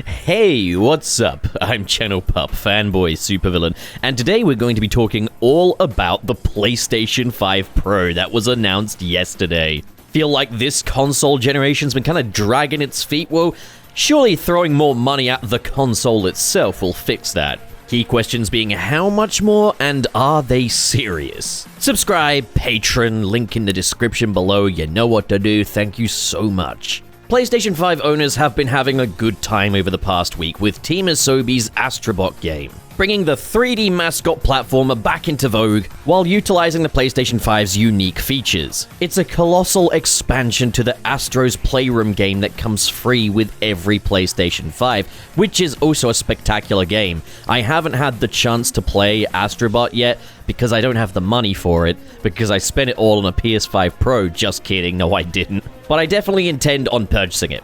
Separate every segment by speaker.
Speaker 1: Hey, what's up? I'm Channel Pup, fanboy supervillain, and today we're going to be talking all about the PlayStation 5 Pro that was announced yesterday. Feel like this console generation's been kind of dragging its feet? Well, surely throwing more money at the console itself will fix that. Key questions being how much more, and are they serious? Subscribe, patron, link in the description below, you know what to do, thank you so much. PlayStation 5 owners have been having a good time over the past week with Team Asobi's Astrobot game, bringing the 3D mascot platformer back into vogue while utilizing the PlayStation 5's unique features. It's a colossal expansion to the Astro's Playroom game that comes free with every PlayStation 5, which is also a spectacular game. I haven't had the chance to play Astrobot yet because I don't have the money for it, because I spent it all on a PS5 Pro. Just kidding, no I didn't. But I definitely intend on purchasing it.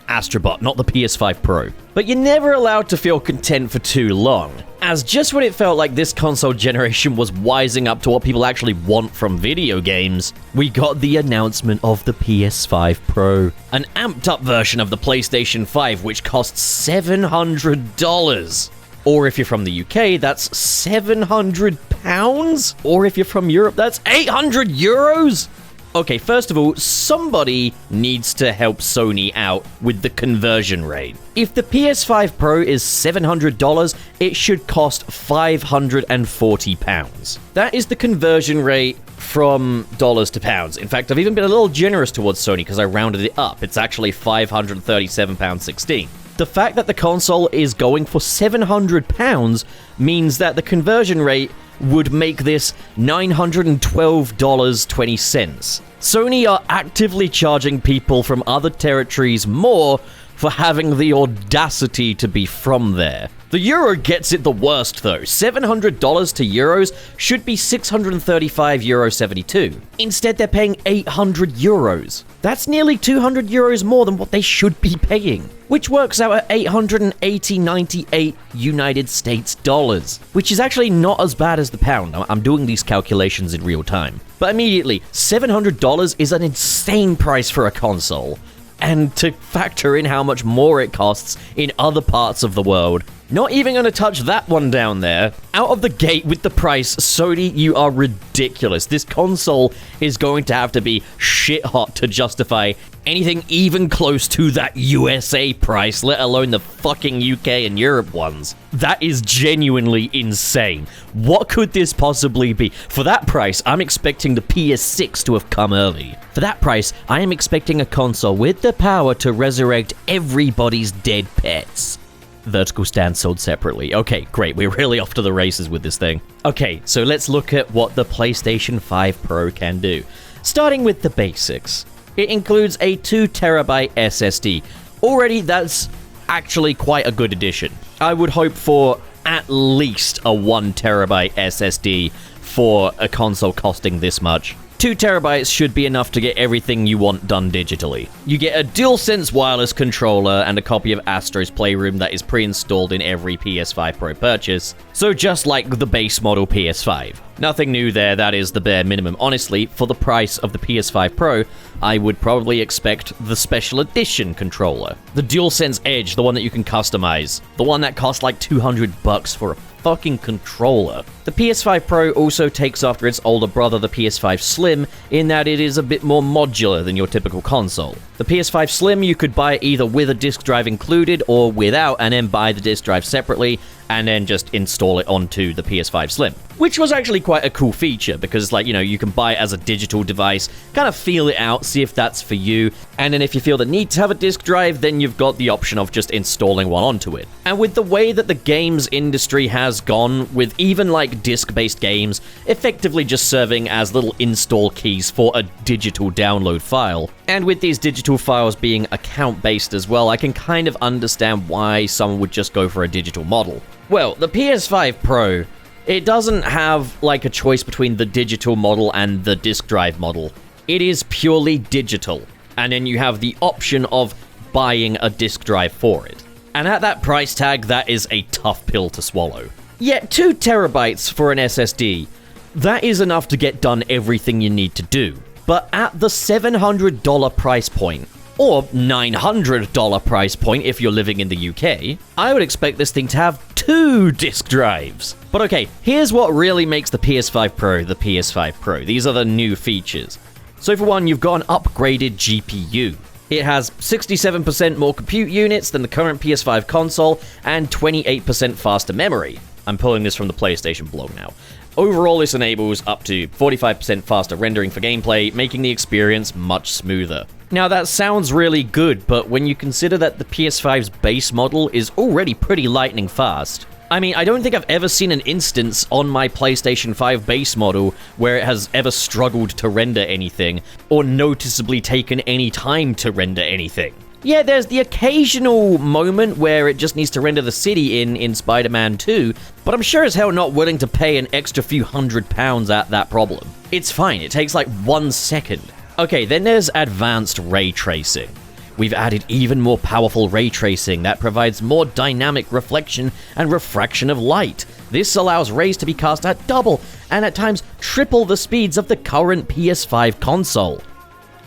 Speaker 1: Astrobot, not the PS5 Pro. But you're never allowed to feel content for too long, as just when it felt like this console generation was wising up to what people actually want from video games, we got the announcement of the PS5 Pro, an amped up version of the PlayStation 5 which costs $700. Or if you're from the UK, that's £700? Or if you're from Europe, that's 800 euros? Okay, first of all, somebody needs to help Sony out with the conversion rate. If the PS5 Pro is $700, it should cost £540. That is the conversion rate from dollars to pounds. In fact, I've even been a little generous towards Sony because I rounded it up. It's actually £537.16. The fact that the console is going for £700 means that the conversion rate would make this $912.20. Sony are actively charging people from other territories more for having the audacity to be from there. The euro gets it the worst though. $700 to euros should be €635.72. Instead, they're paying 800 euros. That's nearly 200 euros more than what they should be paying, which works out at $880.98 United States dollars, which is actually not as bad as the pound. I'm doing these calculations in real time. But immediately, $700 is an insane price for a console. And to factor in how much more it costs in other parts of the world, not even going to touch that one down there. Out of the gate with the price, Sony, you are ridiculous. This console is going to have to be shit hot to justify anything even close to that USA price, let alone the fucking UK and Europe ones. That is genuinely insane. What could this possibly be? For that price, I'm expecting the PS6 to have come early. For that price, I am expecting a console with the power to resurrect everybody's dead pets. Vertical stand sold separately. Okay, great. We're really off to the races with this thing. Okay, so let's look at what the PlayStation 5 Pro can do. Starting with the basics. It includes a 2TB SSD. Already, that's actually quite a good addition. I would hope for at least a 1TB SSD for a console costing this much. 2 terabytes should be enough to get everything you want done digitally. You get a DualSense wireless controller and a copy of Astro's Playroom that is pre-installed in every PS5 Pro purchase, so just like the base model PS5. Nothing new there, that is the bare minimum. Honestly, for the price of the PS5 Pro, I would probably expect the special edition controller. The DualSense Edge, the one that you can customize. The one that costs like $200 for a fucking controller. The PS5 Pro also takes after its older brother, the PS5 Slim, in that it is a bit more modular than your typical console. The PS5 Slim you could buy either with a disc drive included or without, and then buy the disc drive separately, and then just install it onto the PS5 Slim. Which was actually quite a cool feature, because, like, you know, you can buy it as a digital device, kind of feel it out, see if that's for you, and then if you feel the need to have a disc drive, then you've got the option of just installing one onto it. And with the way that the games industry has gone, with even, like, disc-based games effectively just serving as little install keys for a digital download file, and with these digital files being account-based as well, I can kind of understand why someone would just go for a digital model. Well, the PS5 Pro, it doesn't have, like, a choice between the digital model and the disk drive model. It is purely digital, and then you have the option of buying a disk drive for it. And at that price tag, that is a tough pill to swallow. Yet 2 terabytes for an SSD, that is enough to get done everything you need to do. But at the $700 price point, or $900 price point if you're living in the UK, I would expect this thing to have 2 disk drives. But okay, here's what really makes the PS5 Pro the PS5 Pro. These are the new features. So for one, you've got an upgraded GPU. It has 67% more compute units than the current PS5 console and 28% faster memory. I'm pulling this from the PlayStation blog now. Overall, this enables up to 45% faster rendering for gameplay, making the experience much smoother. Now that sounds really good, but when you consider that the PS5's base model is already pretty lightning fast, I mean, I don't think I've ever seen an instance on my PlayStation 5 base model where it has ever struggled to render anything, or noticeably taken any time to render anything. Yeah, there's the occasional moment where it just needs to render the city in Spider-Man 2, but I'm sure as hell not willing to pay an extra few £100 at that problem. It's fine, it takes like 1 second. Okay, then there's advanced ray tracing. We've added even more powerful ray tracing that provides more dynamic reflection and refraction of light. This allows rays to be cast at double and at times triple the speeds of the current PS5 console.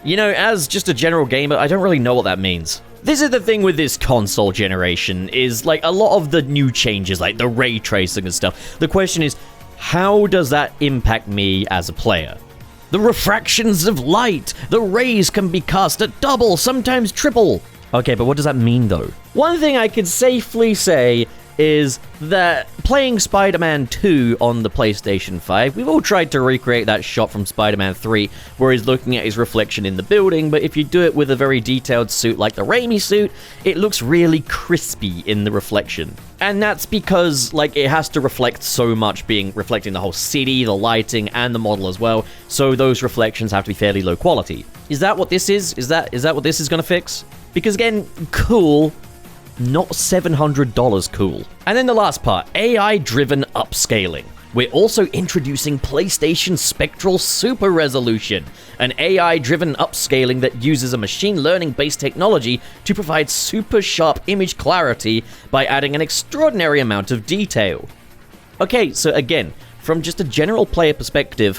Speaker 1: You know, as just a general gamer, I don't really know what that means. This is the thing with this console generation, is like a lot of the new changes, like the ray tracing and stuff. The question is, how does that impact me as a player? The refractions of light! The rays can be cast at double, sometimes triple! Okay, but what does that mean though? One thing I could safely say is that playing Spider-Man 2 on the PlayStation 5, we've all tried to recreate that shot from Spider-Man 3 where he's looking at his reflection in the building, but if you do it with a very detailed suit like the Raimi suit, it looks really crispy in the reflection. And that's because, like, it has to reflect so much, reflecting the whole city, the lighting, and the model as well, so those reflections have to be fairly low quality. Is that what this is? Is that what this is gonna fix? Because again, cool, not $700 cool. And then the last part, AI-driven upscaling. We're also introducing PlayStation Spectral Super Resolution, an AI-driven upscaling that uses a machine learning-based technology to provide super sharp image clarity by adding an extraordinary amount of detail. Okay, so again, from just a general player perspective,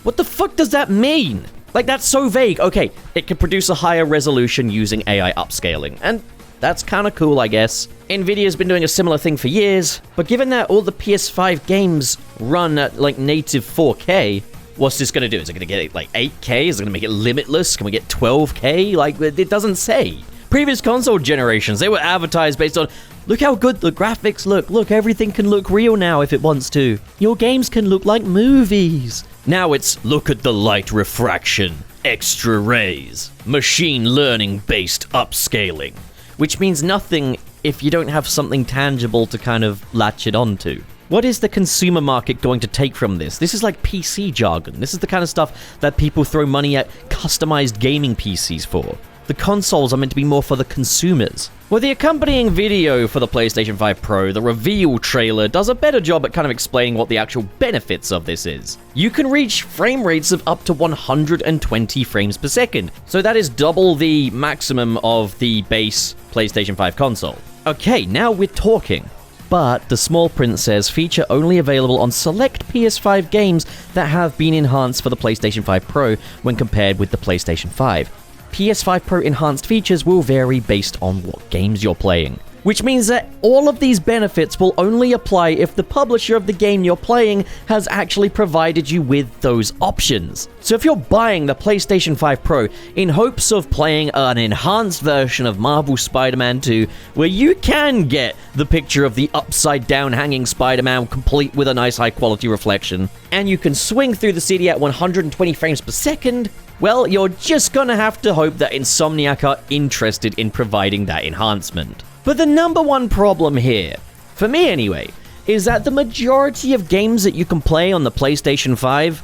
Speaker 1: what the fuck does that mean? Like, that's so vague. Okay, it can produce a higher resolution using AI upscaling, and that's kind of cool, I guess. Nvidia's been doing a similar thing for years, but given that all the PS5 games run at, like, native 4K, what's this gonna do? Is it gonna get, like, 8K? Is it gonna make it limitless? Can we get 12K? Like, it doesn't say. Previous console generations, they were advertised based on, look how good the graphics look. Look, everything can look real now if it wants to. Your games can look like movies. Now it's, look at the light refraction, extra rays, machine learning-based upscaling. Which means nothing if you don't have something tangible to kind of latch it onto. What is the consumer market going to take from this? This is like PC jargon. This is the kind of stuff that people throw money at customized gaming PCs for. The consoles are meant to be more for the consumers. Well, the accompanying video for the PlayStation 5 Pro, the reveal trailer, does a better job at kind of explaining what the actual benefits of this is. You can reach frame rates of up to 120 frames per second, so that is double the maximum of the base PlayStation 5 console. Okay, now we're talking. But the small print says feature only available on select PS5 games that have been enhanced for the PlayStation 5 Pro when compared with the PlayStation 5. PS5 Pro enhanced features will vary based on what games you're playing. Which means that all of these benefits will only apply if the publisher of the game you're playing has actually provided you with those options. So if you're buying the PlayStation 5 Pro in hopes of playing an enhanced version of Marvel Spider-Man 2, where you can get the picture of the upside down hanging Spider-Man complete with a nice high quality reflection, and you can swing through the city at 120 frames per second, well, you're just gonna have to hope that Insomniac are interested in providing that enhancement. But the number one problem here, for me anyway, is that the majority of games that you can play on the PlayStation 5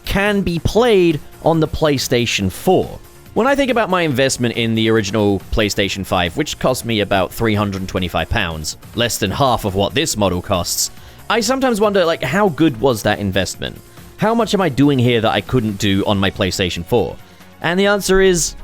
Speaker 1: can be played on the PlayStation 4. When I think about my investment in the original PlayStation 5, which cost me about £325, less than half of what this model costs, I sometimes wonder, like, how good was that investment? How much am I doing here that I couldn't do on my PlayStation 4? And the answer is,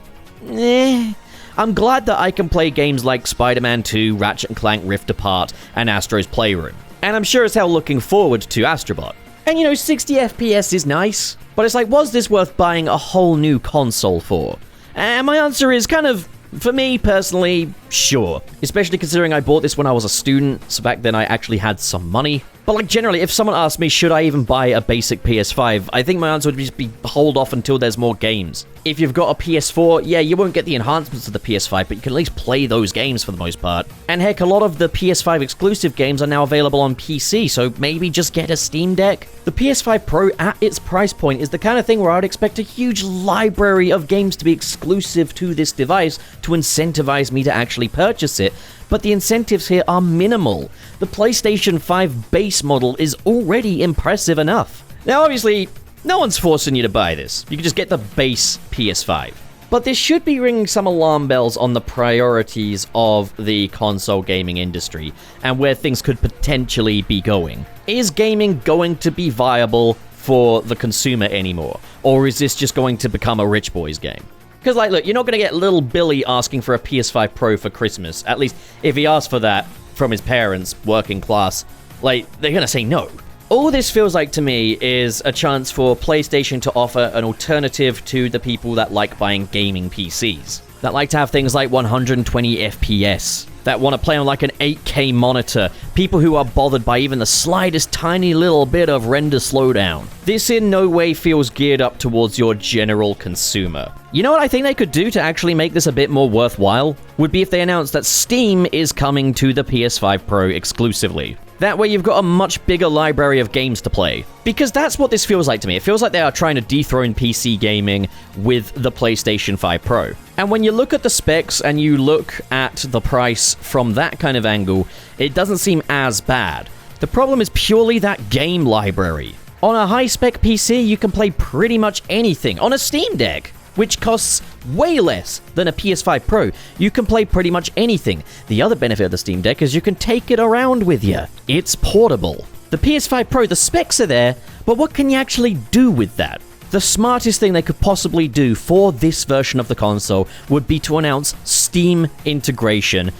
Speaker 1: I'm glad that I can play games like Spider-Man 2, Ratchet & Clank Rift Apart, and Astro's Playroom. And I'm sure as hell looking forward to Astrobot. And you know, 60 FPS is nice, but it's like, was this worth buying a whole new console for? And my answer is kind of, for me personally, sure. Especially considering I bought this when I was a student, so back then I actually had some money. But like generally, if someone asked me, should I even buy a basic PS5, I think my answer would just be hold off until there's more games. If you've got a PS4, yeah, you won't get the enhancements of the PS5, but you can at least play those games for the most part. And heck, a lot of the PS5 exclusive games are now available on PC, so maybe just get a Steam Deck. The PS5 Pro at its price point is the kind of thing where I would expect a huge library of games to be exclusive to this device to incentivize me to actually purchase it. But the incentives here are minimal. The PlayStation 5 base model is already impressive enough. Now obviously, no one's forcing you to buy this. You can just get the base PS5. But this should be ringing some alarm bells on the priorities of the console gaming industry and where things could potentially be going. Is gaming going to be viable for the consumer anymore? Or is this just going to become a rich boys game? Because, like, look, you're not going to get little Billy asking for a PS5 Pro for Christmas. At least, if he asks for that from his parents, working class, like, they're going to say no. All this feels like to me is a chance for PlayStation to offer an alternative to the people that like buying gaming PCs. That like to have things like 120 FPS. That want to play on like an 8K monitor. People who are bothered by even the slightest tiny little bit of render slowdown. This in no way feels geared up towards your general consumer. You know what I think they could do to actually make this a bit more worthwhile? Would be if they announced that Steam is coming to the PS5 Pro exclusively. That way you've got a much bigger library of games to play. Because that's what this feels like to me. It feels like they are trying to dethrone PC gaming with the PlayStation 5 Pro. And when you look at the specs and you look at the price from that kind of angle, it doesn't seem as bad. The problem is purely that game library. On a high-spec PC, you can play pretty much anything. On a Steam Deck, which costs way less than a PS5 Pro, you can play pretty much anything. The other benefit of the Steam Deck is you can take it around with you. It's portable. The PS5 Pro, the specs are there, but what can you actually do with that? The smartest thing they could possibly do for this version of the console would be to announce Steam integration,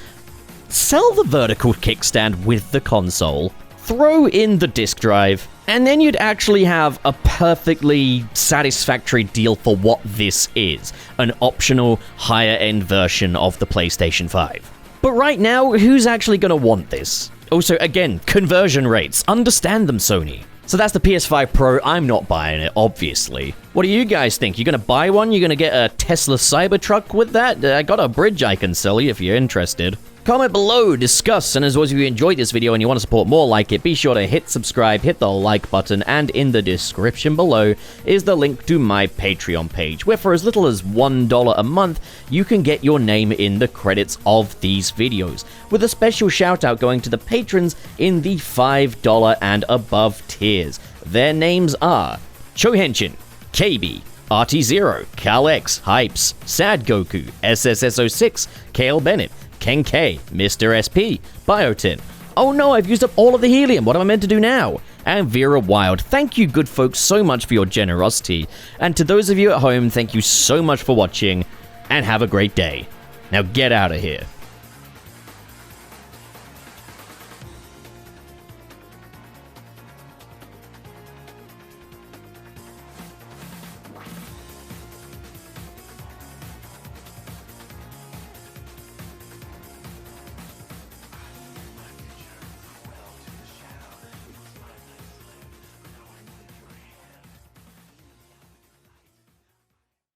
Speaker 1: sell the vertical kickstand with the console, throw in the disk drive, and then you'd actually have a perfectly satisfactory deal for what this is, an optional higher-end version of the PlayStation 5. But right now, who's actually going to want this? Also, again, conversion rates. Understand them, Sony. So that's the PS5 Pro. I'm not buying it, obviously. What do you guys think? You're going to buy one? You're going to get a Tesla Cybertruck with that? I got a bridge I can sell you if you're interested. Comment below, discuss, and as always, if you enjoyed this video and you want to support more like it, be sure to hit subscribe, hit the like button, and in the description below is the link to my Patreon page, where for as little as $1 a month, you can get your name in the credits of these videos, with a special shout out going to the patrons in the $5 and above tiers. Their names are Chohenshin, KB, RT0, CalX, Hypes, Sad Goku, SSS06, Kale Bennett, Ken K, Mr. SP, Biotin. Oh no, I've used up all of the helium. What am I meant to do now? And Vera Wild. Thank you, good folks, so much for your generosity. And to those of you at home, thank you so much for watching, and have a great day. Now get out of here.